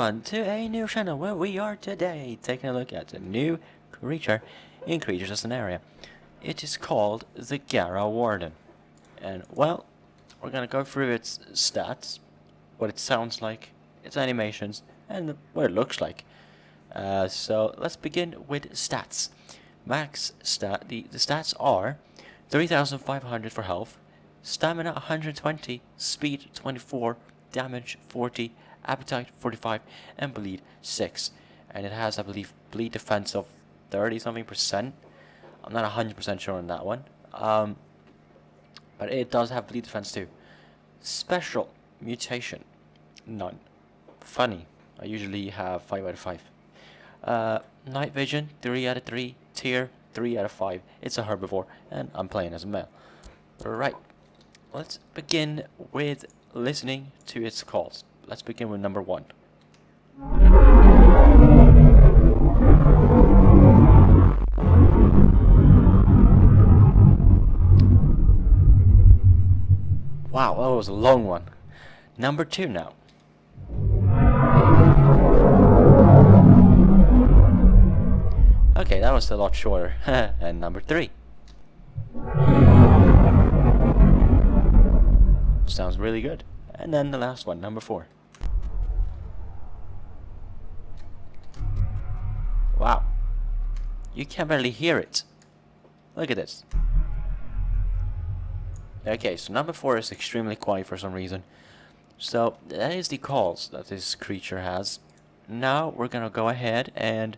everyone to a new channel where we are today taking a look at a new creature in Creatures of Sonaria. It is called the Garra Warden. And well, we're gonna go through its stats, what it sounds like, its animations, and what it looks like. So let's begin with stats. Max stat, the stats are 3,500 for health, stamina 120, speed 24, damage 40, appetite 45, and bleed 6. And it has, I believe, bleed defense of 30 something percent. I'm not 100% sure on that one. But it does have bleed defense too. Special mutation, none. Funny, I usually have 5 out of 5. Night vision, 3 out of 3. Tier, 3 out of 5. It's a herbivore, and I'm playing as a male. Right, let's begin with listening to its calls. Let's begin with number 1. Wow, that was a long one. Number 2 now. Okay, that was a lot shorter. And number 3. Sounds really good. And then the last one, number 4. Wow. You can barely hear it. Look at this. Okay, so number 4 is extremely quiet for some reason. So that is the calls that this creature has. Now we're gonna go ahead and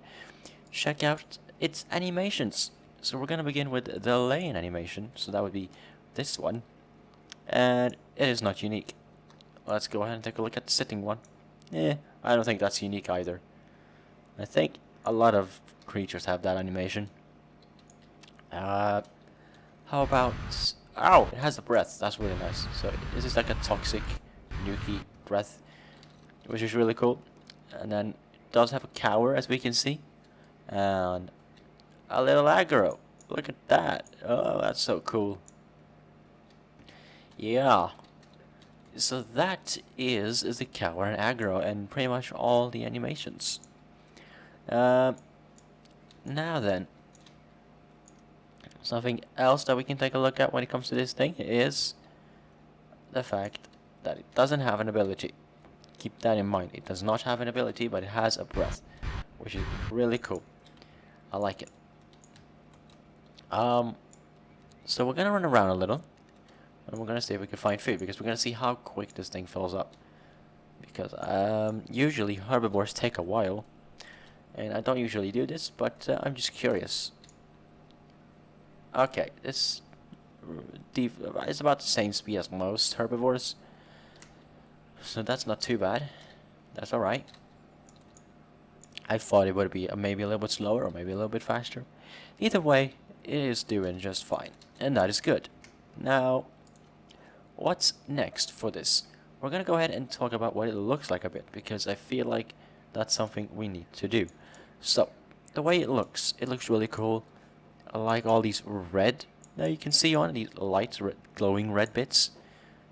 check out its animations. So we're gonna begin with the laying animation. So that would be this one. And it is not unique. Let's go ahead and take a look at the sitting one. I don't think that's unique either. I think a lot of creatures have that animation. How about... Ow! It has a breath. That's really nice. So this is like a toxic, nuky breath, which is really cool. And then it does have a cower, as we can see. And a little aggro. Look at that. Oh, that's so cool. Yeah. So that is the cower and aggro and pretty much all the animations. Now then, something else that we can take a look at when it comes to this thing is the fact that it doesn't have an ability. Keep that in mind. It does not have an ability, but it has a breath, which is really cool. I like it. So we're gonna run around a little, and we're gonna see if we can find food, because we're gonna see how quick this thing fills up. Because usually herbivores take a while, and I don't usually do this, but I'm just curious. Okay, this is about the same speed as most herbivores, so that's not too bad. That's alright. I thought it would be maybe a little bit slower or maybe a little bit faster. Either way, it is doing just fine, and that is good. Now, what's next for this? We're gonna go ahead and talk about what it looks like a bit, because I feel like that's something we need to do. So, the way it looks really cool. I like all these red that you can see on it, these light glowing red bits,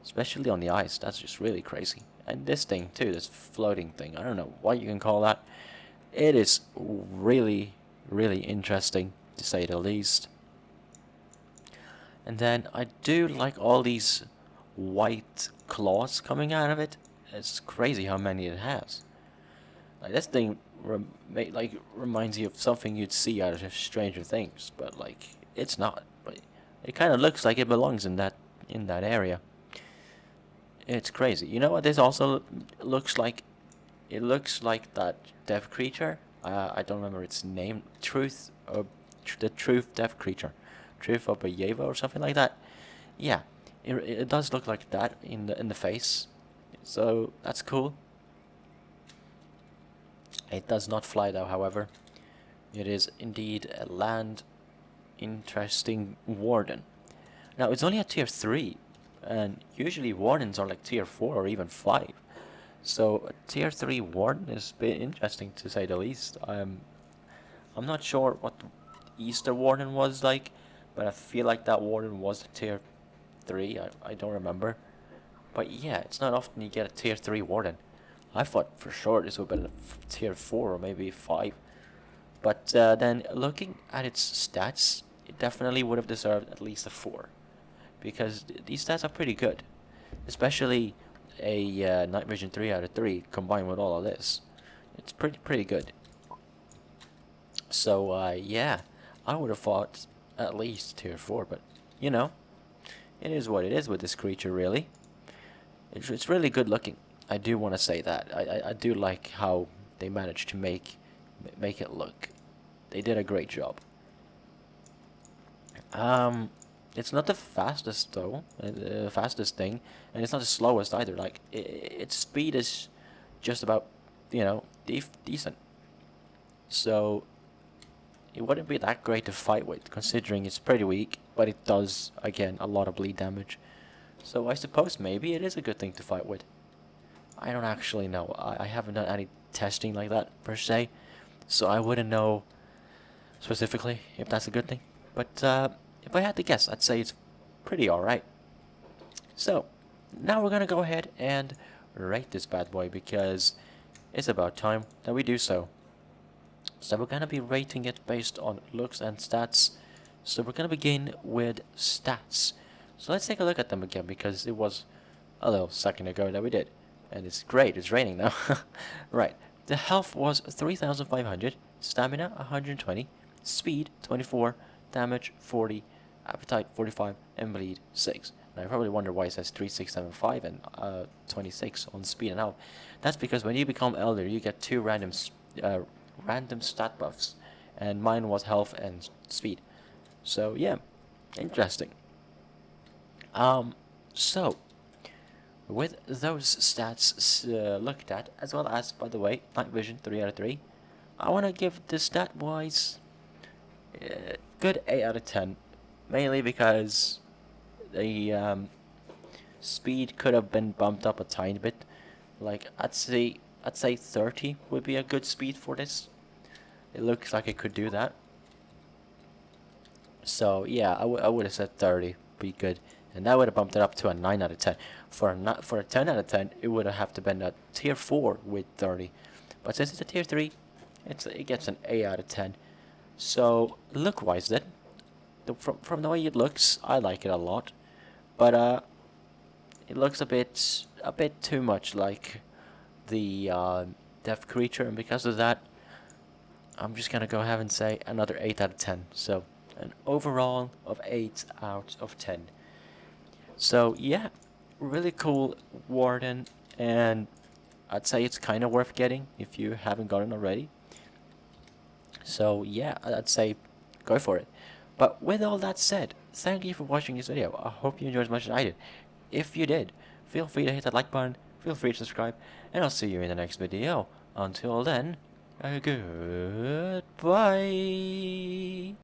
especially on the eyes. That's just really crazy. And this thing too, this floating thing, I don't know what you can call that. It is really, really interesting, to say the least. And then I do like all these white claws coming out of it. It's crazy how many it has. Like, this thing reminds you of something you'd see out of Stranger Things, but like it's not. But it kind of looks like it belongs in that area. It's crazy. You know what this also looks like? It looks like that deaf creature. I don't remember its name. The Truth Deaf Creature, Truth of a Yeva or something like that. Yeah, it does look like that in the face. So that's cool. It does not fly though, however. It is indeed a land interesting Warden. Now it's only at tier 3, and usually Wardens are like tier 4 or even 5. So a tier 3 Warden is a bit interesting, to say the least. I'm not sure what the Easter Warden was like, but I feel like that Warden was a tier 3. I don't remember. But yeah, it's not often you get a tier 3 Warden. I thought for sure this would have been a tier 4 or maybe 5. But then looking at its stats, it definitely would have deserved at least a 4. Because these stats are pretty good. Especially a night vision 3 out of 3 combined with all of this. It's pretty good. So yeah, I would have thought at least tier 4, but you know, it is what it is with this creature, really. It's really good looking. I do want to say that. I do like how they managed to make it look. They did a great job. It's not the fastest though, the fastest thing, and it's not the slowest either. Like its speed is just about, you know, decent. So it wouldn't be that great to fight with, considering it's pretty weak, but it does again a lot of bleed damage. So I suppose maybe it is a good thing to fight with. I don't actually know. I haven't done any testing like that per se, so I wouldn't know specifically if that's a good thing. But if I had to guess, I'd say it's pretty alright. So now we're gonna go ahead and rate this bad boy because it's about time that we do so. So we're gonna be rating it based on looks and stats. So we're gonna begin with stats. So let's take a look at them again because it was a little second ago that we did. And it's great, it's raining now. Right, the health was 3,500, stamina 120, speed 24, damage 40, appetite 45, and bleed 6. Now you probably wonder why it says 3, 6, 7, 5 and 26 on speed and health. That's because when you become elder, you get 2 random stat buffs, and mine was health and speed. So yeah, interesting. So with those stats looked at, as well as, by the way, night vision 3 out of 3, I want to give the stat wise good 8 out of 10, mainly because the speed could have been bumped up a tiny bit. Like I'd say 30 would be a good speed for this. It looks like it could do that. So yeah, I would have said 30 be good, and that would have bumped it up to a 9 out of 10. For a 10 out of 10, it would have to been a tier 4 with 30. But since it's a tier 3, it gets an 8 out of 10. So look wise then, from the way it looks, I like it a lot. But it looks a bit too much like the deaf creature, and because of that, I'm just gonna go ahead and say another 8 out of 10. So an overall of 8 out of 10. So yeah, really cool Warden, and I'd say it's kind of worth getting if you haven't gotten already. So yeah, I'd say go for it. But with all that said, thank you for watching this video. I hope you enjoyed as much as I did. If you did, feel free to hit that like button, feel free to subscribe, and I'll see you in the next video. Until then, goodbye.